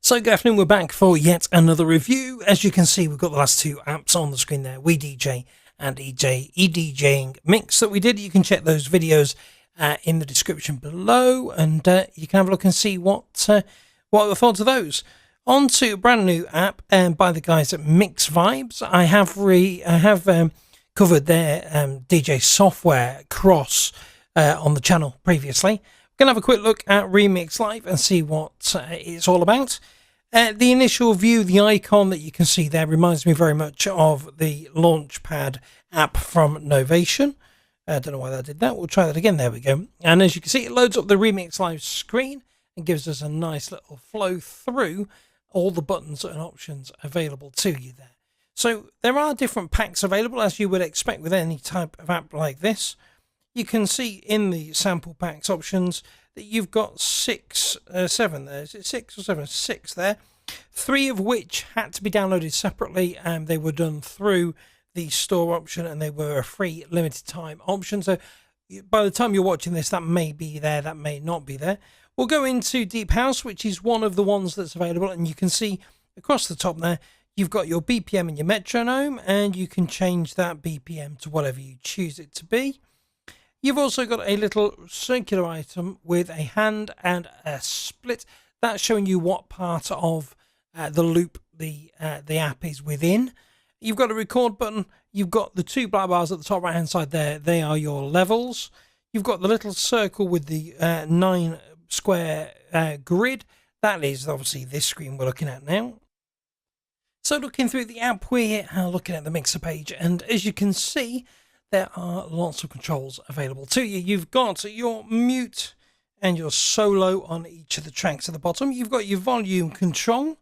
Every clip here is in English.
So good afternoon, we're back for yet another review. As you can see, we've got the last two apps on the screen there, We DJ and eDJing Mix that we did. You can check those videos in the description below, and you can have a look and see what are the thoughts of those. On to a brand new app by the guys at Mixvibes. I have covered their DJ software cross on the channel previously. We're going to have a quick look at Remixlive and see what it's all about. The initial view, the icon that you can see there reminds me very much of the Launchpad app from Novation. I don't know why that did that. We'll try that again. There we go. And as you can see, it loads up the Remixlive screen and gives us a nice little flow through all the buttons and options available to you there. So there are different packs available, as you would expect with any type of app like this. You can see in the sample packs options that you've got seven there. Is it 6 or 7? 6 there. 3 of which had to be downloaded separately, and they were done through the store option, and they were a free limited time option. So by the time you're watching this, that may be there, that may not be there. We'll go into Deep House, which is one of the ones that's available, and you can see across the top there, you've got your BPM and your metronome, and you can change that BPM to whatever you choose it to be. You've also got a little circular item with a hand and a split. That's showing you what part of the loop the app is within. You've got a record button. You've got the 2 black bars at the top right hand side there. They are your levels. You've got the little circle with the 9 square grid. That is obviously this screen we're looking at now. So looking through the app, we're looking at the mixer page, and as you can see, there are lots of controls available to you. You've got your mute and your solo on each of the tracks at the bottom. You've got your volume control.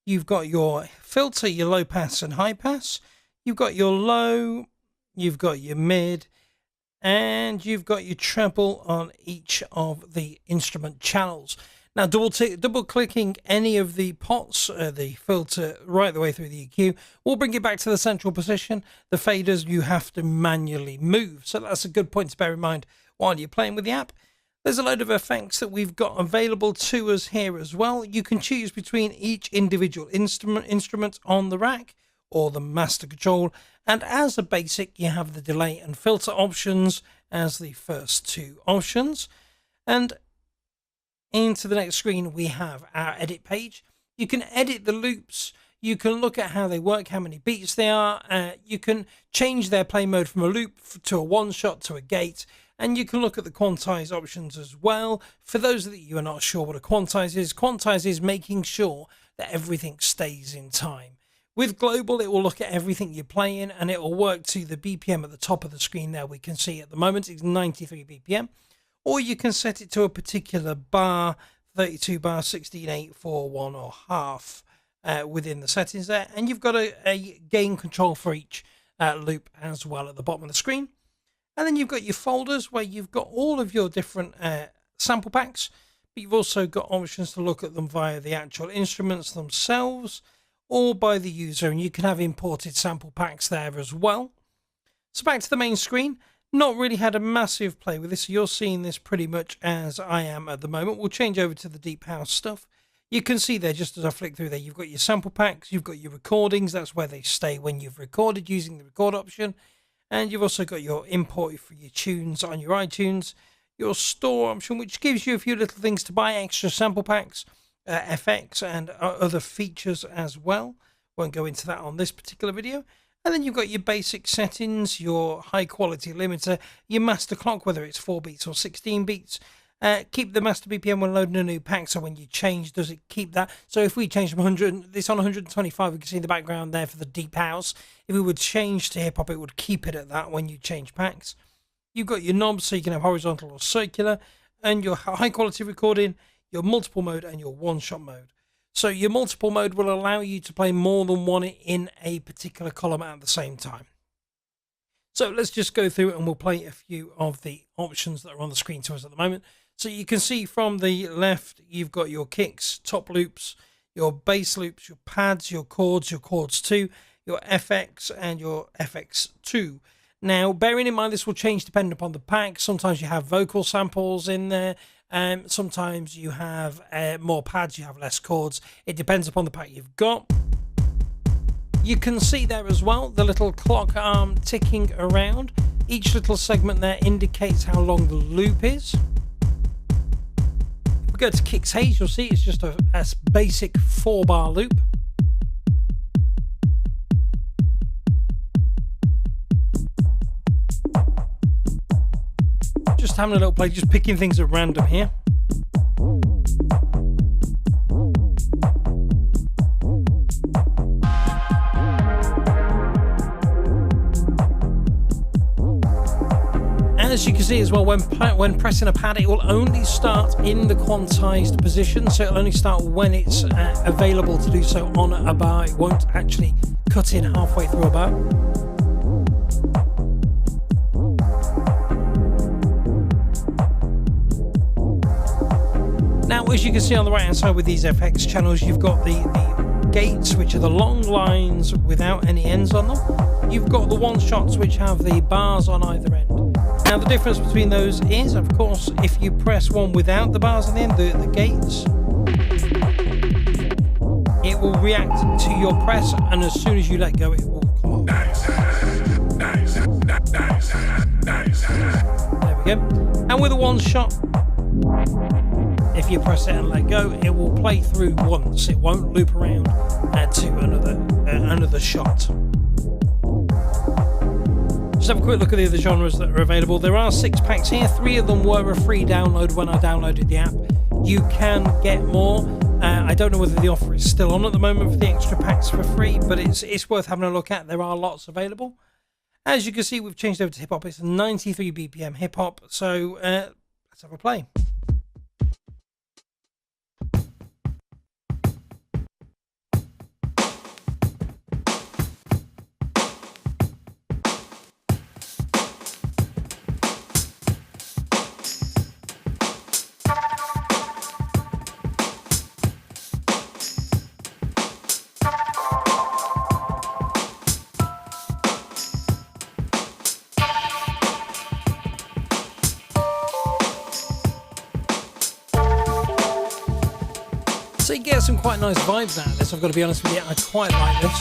You've got your filter, your low pass and high pass. You've got your low. You've got your mid. And you've got your treble on each of the instrument channels. Now, double clicking any of the pots, the filter right the way through the EQ, will bring it back to the central position. The faders you have to manually move. So that's a good point to bear in mind while you're playing with the app. There's a load of effects that we've got available to us here as well. You can choose between each individual instrument on the rack or the master control. And as a basic, you have the delay and filter options as the first 2 options. And into the next screen, we have our edit page. You can edit the loops. You can look at how they work, how many beats they are. You can change their play mode from a loop to a one-shot to a gate. And you can look at the Quantize options as well. For those of you who are not sure what a Quantize is making sure that everything stays in time. With global, it will look at everything you're playing, and it will work to the BPM at the top of the screen there. We can see at the moment it's 93 BPM. Or you can set it to a particular bar, 32 bar, 16, 8, 4, 1 or half within the settings there. And you've got a gain control for each loop as well at the bottom of the screen. And then you've got your folders where you've got all of your different sample packs. But you've also got options to look at them via the actual instruments themselves or by the user. And you can have imported sample packs there as well. So back to the main screen. Not really had a massive play with this. You're seeing this pretty much as I am at the moment. We'll change over to the Deep House stuff. You can see there, just as I flick through there, you've got your sample packs, you've got your recordings. That's where they stay when you've recorded using the record option. And you've also got your import for your tunes on your iTunes, your store option, which gives you a few little things to buy, extra sample packs, FX and other features as well. Won't go into that on this particular video. And then you've got your basic settings, your high quality limiter, your master clock, whether it's 4 beats or 16 beats. Keep the master BPM when loading a new pack, so when you change, does it keep that? So if we change from 100, this on 125, we can see the background there for the Deep House. If we would change to hip hop, it would keep it at that when you change packs. You've got your knobs, so you can have horizontal or circular, and your high quality recording, your multiple mode, and your one-shot mode. So your multiple mode will allow you to play more than one in a particular column at the same time. So let's just go through and we'll play a few of the options that are on the screen to us at the moment. So you can see from the left, you've got your kicks, top loops, your bass loops, your pads, your chords 2, your FX and your FX2. Now, bearing in mind this will change depending upon the pack. Sometimes you have vocal samples in there. Sometimes you have more pads, you have less chords. It depends upon the pack you've got. You can see there as well the little clock arm ticking around. Each little segment there indicates how long the loop is. If we go to Quantize, you'll see it's just a basic 4-bar loop. Just having a little play, just picking things at random here. And as you can see as well, when pressing a pad, it will only start in the quantized position, so it'll only start when it's available to do so on a bar. It won't actually cut in halfway through a bar. Now, as you can see on the right hand side with these FX channels, you've got the gates, which are the long lines without any ends on them. You've got the one shots, which have the bars on either end. Now, the difference between those is, of course, if you press one without the bars on the end, the gates, it will react to your press, and as soon as you let go, it will come off. There we go. And with a one shot, if you press it and let go, it will play through once. It won't loop around to another shot. Just have a quick look at the other genres that are available. There are 6 packs here. 3 of them were a free download when I downloaded the app. You can get more. I don't know whether the offer is still on at the moment for the extra packs for free, but it's worth having a look at. There are lots available. As you can see, we've changed over to hip hop. It's 93 BPM hip hop. So let's have a play. So you get some quite nice vibes out of this, I've got to be honest with you. I quite like this.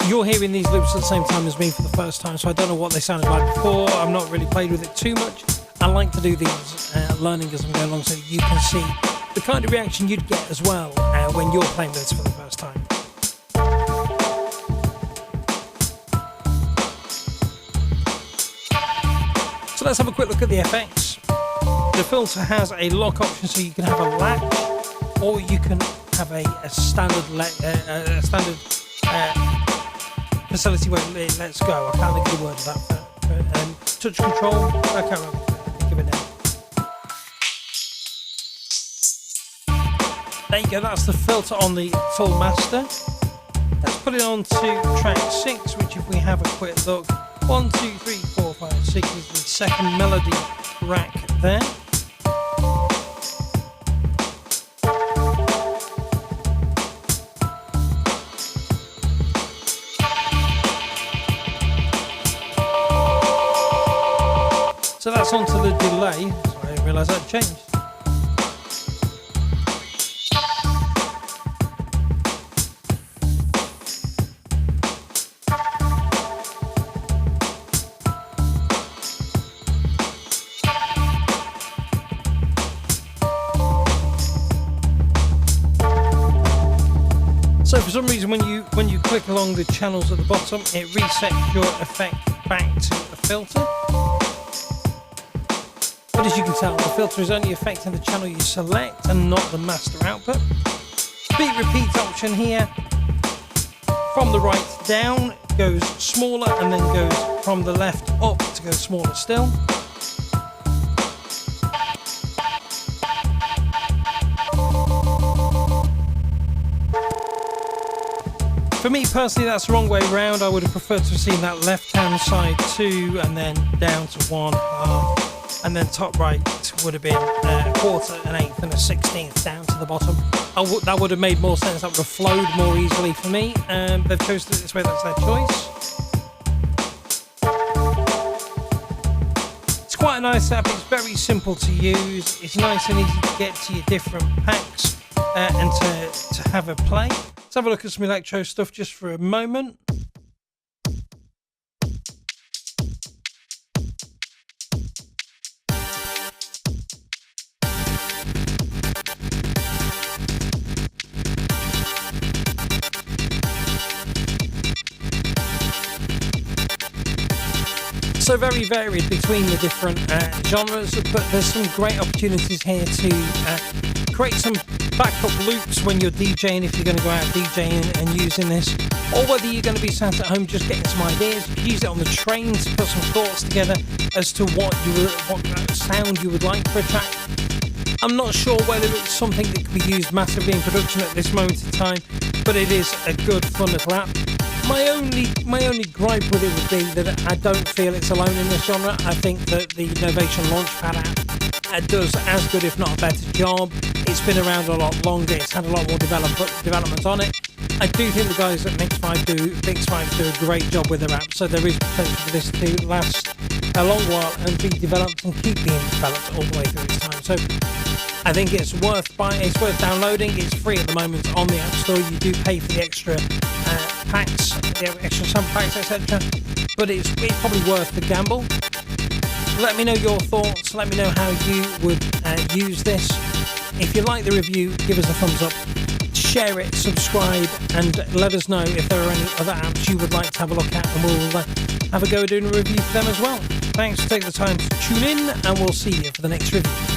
You're hearing these loops at the same time as me for the first time, so I don't know what they sounded like before. I've not really played with it too much. I like to do these learning as I'm going along, so you can see the kind of reaction you'd get as well when you're playing this for the first time. So let's have a quick look at the FX. The filter has a lock option, so you can have a latch, or you can have a standard facility where it lets go. I can't think of the word of that. Touch control. I can't remember. Give it now. There you go. That's the filter on the full master. Let's put it on to track 6, which, if we have a quick look, 1, 2, 3, 4, 5, 6 is the second melody rack there. So that's onto the delay. Sorry, I didn't realise that changed. So for some reason, when you click along the channels at the bottom, it resets your effect back to a filter. But as you can tell, the filter is only affecting the channel you select and not the master output. Beat repeat option here. From the right down goes smaller, and then goes from the left up to go smaller still. For me personally, that's the wrong way round. I would have preferred to have seen that left hand side 2 and then down to 1 half. And then top right would have been a quarter, an eighth, and a 16th down to the bottom. That would have made more sense. That would have flowed more easily for me. They've chosen it this way. That's their choice. It's quite quite a nice app. It's very simple to use. It's nice and easy to get to your different packs and to have a play. Let's have a look at some electro stuff just for a moment. So very varied between the different genres, but there's some great opportunities here to create some backup loops when you're DJing, if you're going to go out DJing and using this, or whether you're going to be sat at home just getting some ideas. You can use it on the train to put some thoughts together as to what sound you would like for a track. I'm not sure whether it's something that could be used massively in production at this moment in time, but it is a good fun little app. My only gripe with it would be that I don't feel it's alone in this genre. I think that the Novation Launchpad app does as good, if not a better job. It's been around a lot longer. It's had a lot more development on it. I do think the guys at Mixvibes do a great job with their app, so there is potential for this to last a long while and be developed and keep being developed all the way through its time. So I think it's worth buying. It's worth downloading. It's free at the moment on the App Store. You do pay for the extra packs, the extra sample packs, etc. But it's probably worth the gamble. Let me know your thoughts. Let me know how you would use this. If you like the review, give us a thumbs up. Share it, subscribe, and let us know if there are any other apps you would like to have a look at, and we'll have a go at doing a review for them as well. Thanks for taking the time to tune in, and we'll see you for the next review.